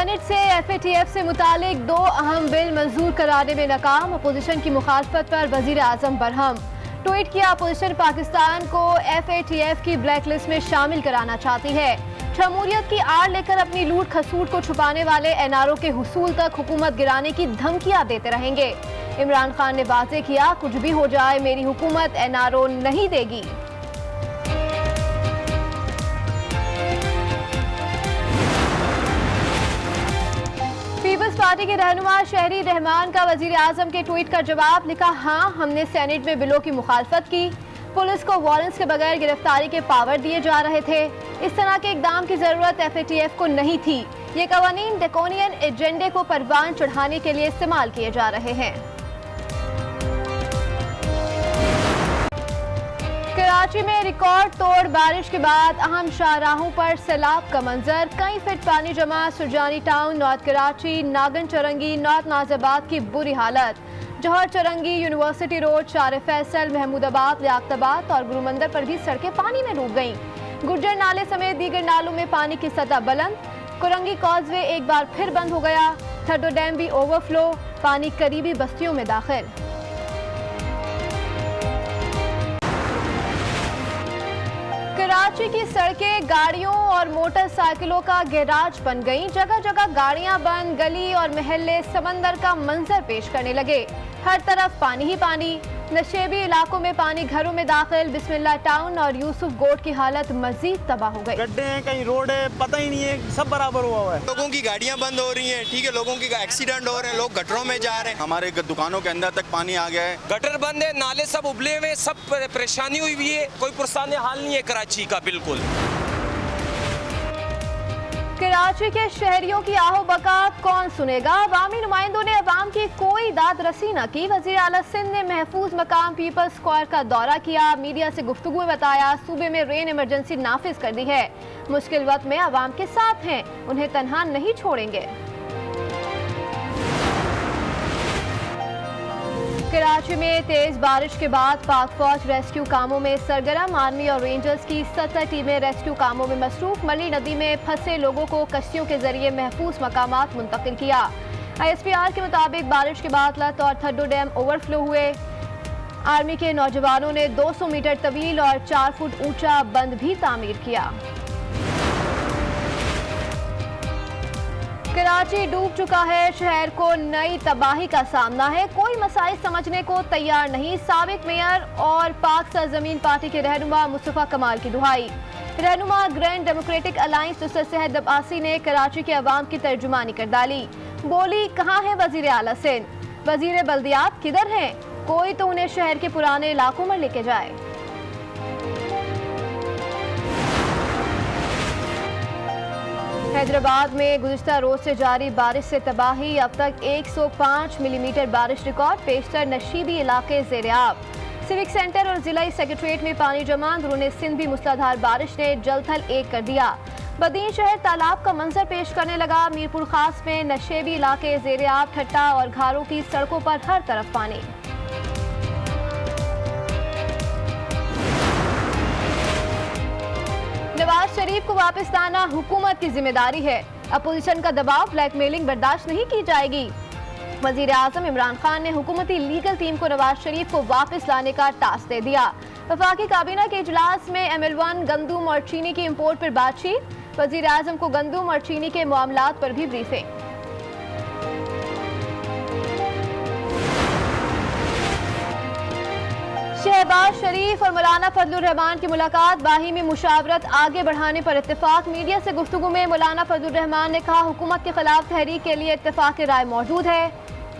Senate से FATF से मुतालिक 2 अहम बिल मंजूर कराने में नाकाम। अपोजिशन की मुखालफत पर वजीर आजम बरहम। ट्वीट किया, अपोजिशन पाकिस्तान को FATF की ब्लैक लिस्ट में शामिल कराना चाहती है। जमहूरियत की आड़ लेकर अपनी लूट खसूट को छुपाने वाले NRO के हुसूल तक हुकूमत गिराने की धमकियां देते रहेंगे। इमरान खान ने वाज़ेह किया, कुछ भी हो जाए मेरी हुकूमत NRO नहीं देगी। पीपल्स पार्टी के रहनुमा शहरी रहमान का वजीर आजम के ट्वीट का जवाब, लिखा, हाँ हमने सेनेट में बिलों की मुखालफत की। पुलिस को वारंट्स के बगैर गिरफ्तारी के पावर दिए जा रहे थे। इस तरह के इकदाम की जरूरत FATF को नहीं थी। ये कवानीन ड्रैकोनियन एजेंडे को परवान चढ़ाने के लिए इस्तेमाल किए जा रहे हैं। कराची में रिकॉर्ड तोड़ बारिश के बाद अहम शाहराहों पर सैलाब का मंजर। कई फीट पानी जमा। Surjani town, north Karachi, Nagan Chowrangi, north Nazimabad की बुरी हालत। जौहर चरंगी, यूनिवर्सिटी रोड, शार फैसल, महमूदाबाद, लियाकताबाद और गुरुमंदिर पर भी सड़कें पानी में डूब गईं। गुर्जर नाले समेत दीगर नालों में पानी की सतह बुलंद। कुरंगी कॉजवे एक बार फिर बंद हो गया। थड्डो डैम भी ओवरफ्लो, पानी करीबी बस्तियों में दाखिल। कराची की सड़कें गाड़ियों और मोटरसाइकिलों का गैराज बन गईं। जगह जगह गाड़ियां बंद, गली और महल्ले समंदर का मंजर पेश करने लगे। हर तरफ पानी ही पानी। नशेबी इलाकों में पानी घरों में दाखिल। बिस्मिल्लाह टाउन और यूसुफ गोट की हालत मजीद तबाह हो गई। गड्ढे हैं, कहीं रोड है, पता ही नहीं है, सब बराबर हुआ हुआ है। लोगों की गाड़ियां बंद हो रही हैं, ठीक है, लोगों की एक्सीडेंट हो रहे हैं, लोग गटरों में जा रहे हैं। हमारे दुकानों के अंदर तक पानी आ गया है। गटर बंद है, नाले सब उबले हुए, सब परेशानी हुई हुई है। कोई पुरसाने हाल नहीं है कराची का बिल्कुल। कराची के शहरियों की आहो बका कौन सुनेगा? अवामी नुमाइंदों ने अवाम की कोई दाद रसी न की। वज़ीर आला सिंध ने महफूज मकाम पीपल्स स्क्वायर का दौरा किया। मीडिया से गुफ्तगू में बताया, सूबे में रेन इमरजेंसी नाफिज कर दी है। मुश्किल वक्त में अवाम के साथ हैं, उन्हें तन्हा नहीं छोड़ेंगे। कराची में तेज बारिश के बाद पाक फौज रेस्क्यू कामों में सरगर्म। आर्मी और रेंजर्स की 17 टीमें रेस्क्यू कामों में मसरूफ। मली नदी में फंसे लोगों को कश्तियों के जरिए महफूज मकामात मुंतकिल किया। ISPR के मुताबिक बारिश के बाद लत और थड्डो डैम ओवरफ्लो हुए। आर्मी के नौजवानों ने 200 मीटर तवील और 4 फुट ऊंचा बंद भी तामीर किया। कराची डूब चुका है, शहर को नई तबाही का सामना है। कोई मसाइल समझने को तैयार नहीं। साबिक मेयर और पाक सरजमीन पार्टी के रहनुमा मुस्तफा कमाल की दुहाई। रहनुमा ग्रैंड डेमोक्रेटिक अलायंस दुसर सेहत अब्बासी ने कराची के अवाम की तर्जुमानी कर डाली। बोली, कहाँ है वजीर आला सिंध? वजीर बल्दियात किधर हैं? कोई तो उन्हें शहर के पुराने इलाकों में लेके जाए। हैदराबाद में गुज़िश्ता रोज से जारी बारिश से तबाही। अब तक 105 मिलीमीटर बारिश रिकॉर्ड। पेशतर नशीबी इलाके ज़ेर-ए-आब। सिविक सेंटर और जिला सेक्रेटरीट में पानी जमा। अंदरूनी सिंध भी मूसलाधार बारिश ने जलथल एक कर दिया। बदीन शहर तालाब का मंजर पेश करने लगा। मीरपुर खास में नशेबी इलाके ज़ेर-ए-आब। ठट्टा और घारों की सड़कों पर हर तरफ पानी। नवाज शरीफ को वापस लाना हुकूमत की जिम्मेदारी है। अपोजिशन का दबाव, ब्लैकमेलिंग बर्दाश्त नहीं की जाएगी। वजीर आजम इमरान खान ने हुकूमती लीगल टीम को नवाज शरीफ को वापस लाने का टास्क दे दिया। वफाकी काबीना के इजलास में ML1 गंदुम और चीनी की इम्पोर्ट पर बातचीत। वजीर आजम को गंदुम और चीनी के मामलात पर भी ब्रीफिंग। शहबाज शरीफ और मौलाना फजलुर रहमान की मुलाकात। बाहिमी मुशावरत आगे बढ़ाने पर इत्तेफाक। मीडिया से गुफ्तगू में मौलाना फजलुर रहमान ने कहा, हुकूमत के खिलाफ तहरीक के लिए इत्तेफाक राय मौजूद है।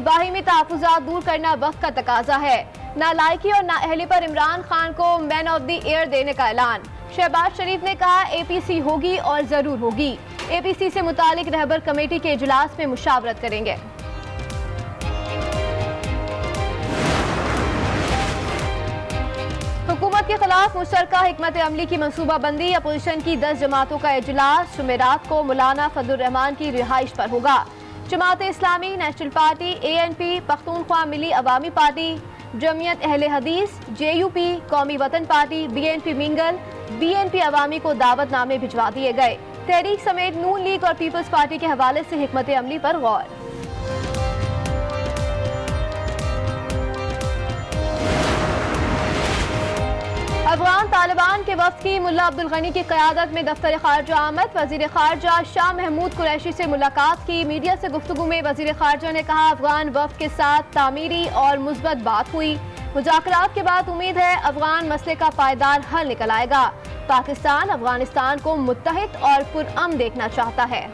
बाहिमी तहफ़्फ़ुज़ात दूर करना वक्त का तकाजा है। नालायकी और नाअहली पर इमरान खान को मैन ऑफ द ईयर देने का ऐलान। शहबाज शरीफ ने कहा, APC होगी और जरूर होगी। APC से मुतालिक रहबर कमेटी के इजलास में मुशावरत करेंगे। हुकूमत के खिलाफ मुश्तरका हिकमत अमली की मनसूबाबंदी। अपोजिशन की 10 जमातों का इजलास जुमेरात को मौलाना फजलुर रहमान की रिहाइश पर होगा। Jamaat Islami, national party, ANP, Pakhtunkhwa मिली अवामी पार्टी, जमियत अहले हदीस, JUP, कौमी वतन पार्टी, BNP मिंगल, BNP अवामी को दावतनामे भिजवा दिए गए। तहरीक समेत नून लीग और पीपल्स पार्टी के हवाले से हिकमत अमली पर गौर। अफगान तालिबान के वफ्द की मुल्ला अब्दुल गनी की क़यादत में दफ्तर खारजा आमद। वज़ीर खारजा शाह महमूद कुरैशी से मुलाकात की। मीडिया से गुफ्तगू में वज़ीर खारजा ने कहा, अफगान वफ्द के साथ तामीरी और मुस्बत बात हुई। मुज़ाकरात के बाद उम्मीद है अफगान मसले का पायदार हल निकल आएगा। पाकिस्तान अफगानिस्तान को मुत्तहिद और पुरअमन देखना चाहता है।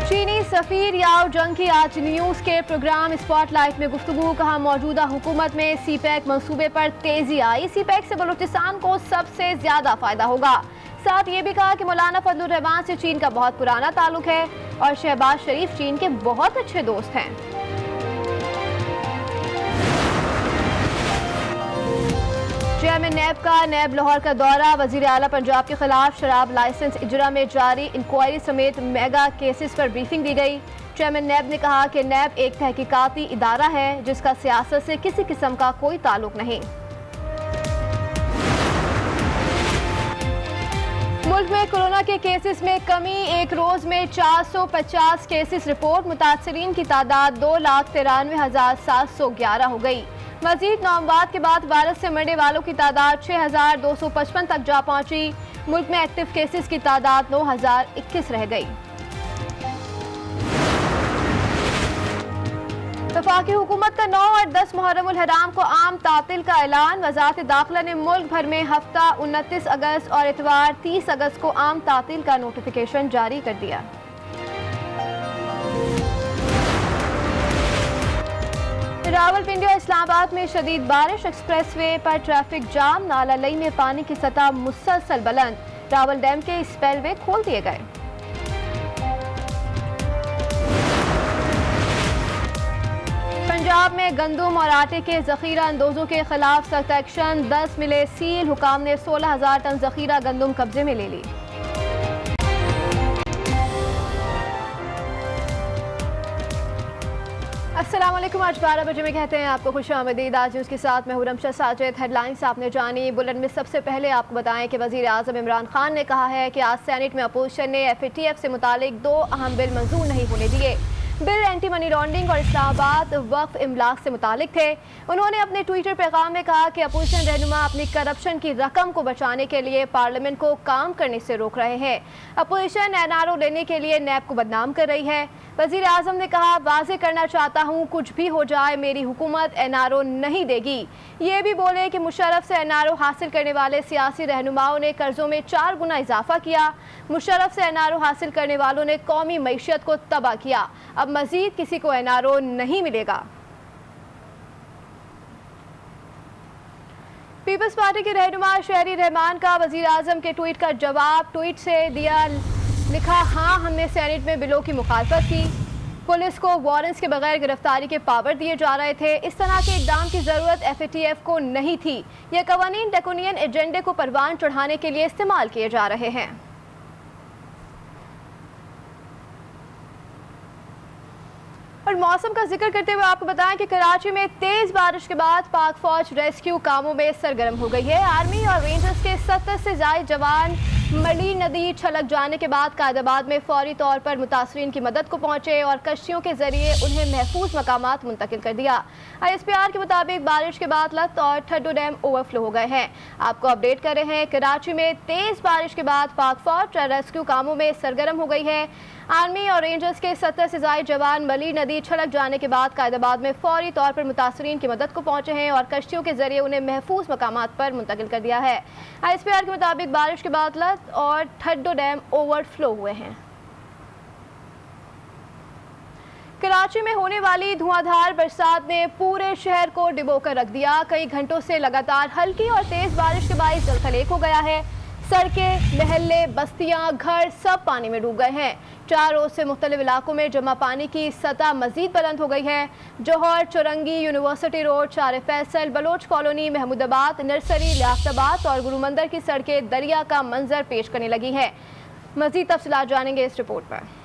चीनी सफीर याओ जंग की आज न्यूज़ के प्रोग्राम स्पॉटलाइट में गुफ्तगू। कहा, मौजूदा हुकूमत में सीपैक मंसूबे पर तेजी आई। सीपैक से बलूचिस्तान को सबसे ज्यादा फायदा होगा। साथ ये भी कहा कि मौलाना फजलुर रहमान से चीन का बहुत पुराना ताल्लुक है और शहबाज शरीफ चीन के बहुत अच्छे दोस्त हैं। चेयरमैन नैब का नैब लाहौर का दौरा। वजीर आला पंजाब के खिलाफ शराब लाइसेंस इजरा में जारी इंक्वायरी समेत मेगा केसेस पर ब्रीफिंग दी गई। चेयरमैन नैब ने कहा कि नैब एक तहकीकाती इदारा है जिसका सियासत से किसी किस्म का कोई ताल्लुक नहीं। मुल्क में कोरोना के केसेस में कमी। एक रोज में 450 केसेस रिपोर्ट। मुतासरीन की तादाद 2,93,711 हो गई। मजीद नवंबर के बाद वायरस से मरने वालों की तादाद 6,255 तक जा पहुंची। मुल्क में एक्टिव केसेस की तादाद 9,021 रह गई। वफाकी हुकूमत का 9 और 10 मुहर्रम उल हराम को आम तातिल का ऐलान। वजारत दाखिला ने मुल्क भर में हफ्ता 29 अगस्त और इतवार 30 अगस्त को आम तातिल का नोटिफिकेशन जारी कर दिया। रावलपिंडी और इस्लामाबाद में शदीद बारिश। एक्सप्रेसवे पर ट्रैफिक जाम। नाला लई में पानी की सतह मुसलसल बुलंद। रावल डैम के स्पेलवे खोल दिए गए। पंजाब में गंदम और आटे के जखीरा अंदोजों के खिलाफ सख्त एक्शन। 10 मिले सील। हुकाम ने 16,000 टन जखीरा गंदम कब्जे में ले ली। अस्सलाम वालेकुम। आज 12 बजे में कहते हैं आपको खुशामदीद। आज न्यूज़ के साथ मैं हुरमशा साजिद। हेडलाइंस आपने जानी। बुलेटिन में सबसे पहले आपको बताएं कि वज़ीर आज़म इमरान खान ने कहा है कि आज सेनेट में अपोजिशन ने FATF से मुतालिक 2 अहम बिल मंजूर नहीं होने दिए। बिल एंटी मनी लॉन्ड्रिंग और इस्लामाबाद वक्फ इमलाक से मुतालिक थे। उन्होंने अपने ट्विटर पैगाम में कहा कि अपोजिशन रहनुमा अपनी करप्शन की रकम को बचाने के लिए पार्लियामेंट को काम करने से रोक रहे हैं। अपोजिशन NRO लेने के लिए नैब को बदनाम कर रही है। वज़ीर आज़म ने कहा, वाज़े करना चाहता हूँ, कुछ भी हो जाए मेरी हुकूमत NRO नहीं देगी। ये भी बोले कि मुशर्रफ से NRO हासिल करने वाले सियासी रहनुमाओं ने कर्जों में 4 गुना इजाफा किया। मुशर्रफ से NRO हासिल करने वालों ने कौमी मईशत को तबाह किया। अब मजीद किसी को NRO नहीं मिलेगा। पीपल्स पार्टी के रहनुमा शहरी रहमान का वज़ीर आज़म के ट्वीट का जवाब। ट्वीट से दिया लिखा, हाँ हमने सेनेट में बिलों की मुखालफत की। पुलिस को वारंट्स के बगैर गिरफ्तारी के पावर दिए जा रहे थे। इस तरह के इकदाम की ज़रूरत FATF को नहीं थी। ये कवानीन ड्रैकोनियन एजेंडे को परवान चढ़ाने के लिए इस्तेमाल किए जा रहे हैं। और मौसम का जिक्र करते हुए आपको बताएं कि कराची में तेज बारिश के बाद पाक फौज रेस्क्यू कामों में सरगर्म हो गई है। आर्मी और रेंजर्स के 70 से ज़ायद जवान मली नदी छलक जाने के बाद कायदाबाद में फौरी तौर पर मुतासरीन की मदद को पहुंचे और कश्तियों के जरिए उन्हें महफूज मकामात मुंतकिल कर दिया। ISPR के मुताबिक बारिश के बाद लत और ठड्डो डैम ओवरफ्लो हो गए हैं। आपको अपडेट कर रहे हैं, कराची में तेज बारिश के बाद पाक फौज रेस्क्यू कामों में सरगर्म हो गई है। आर्मी और रेंजर्स के 70 से ज़ायद जवान मली नदी छलक जाने के बाद कायदाबाद में फौरी तौर पर मुतासरीन की मदद को पहुंचे हैं और कश्तियों के जरिए उन्हें महफूज मकामात पर मुंतकिल कर दिया है। ISPR के मुताबिक बारिश के बाद लत और ठड्डो डैम ओवरफ्लो हुए हैं। कराची में होने वाली धुआंधार बरसात ने पूरे शहर को डिबोकर रख दिया। कई घंटों से लगातार हल्की और तेज बारिश के बाइस जलथलेक हो गया है। सड़कें, महल्ले, बस्तियां, घर सब पानी में डूब गए हैं। 4 रोज से मुख्तलिफ इलाकों में जमा पानी की सतह मजीद बुलंद हो गई है। जौहर, चौरंगी, university road, Shahrah Faisal, Baloch colony, Mahmoodabad, nursery, Liaquatabad और गुरुमंदिर की सड़कें दरिया का मंजर पेश करने लगी हैं। मजीद तफसीलात जानेंगे इस रिपोर्ट पर।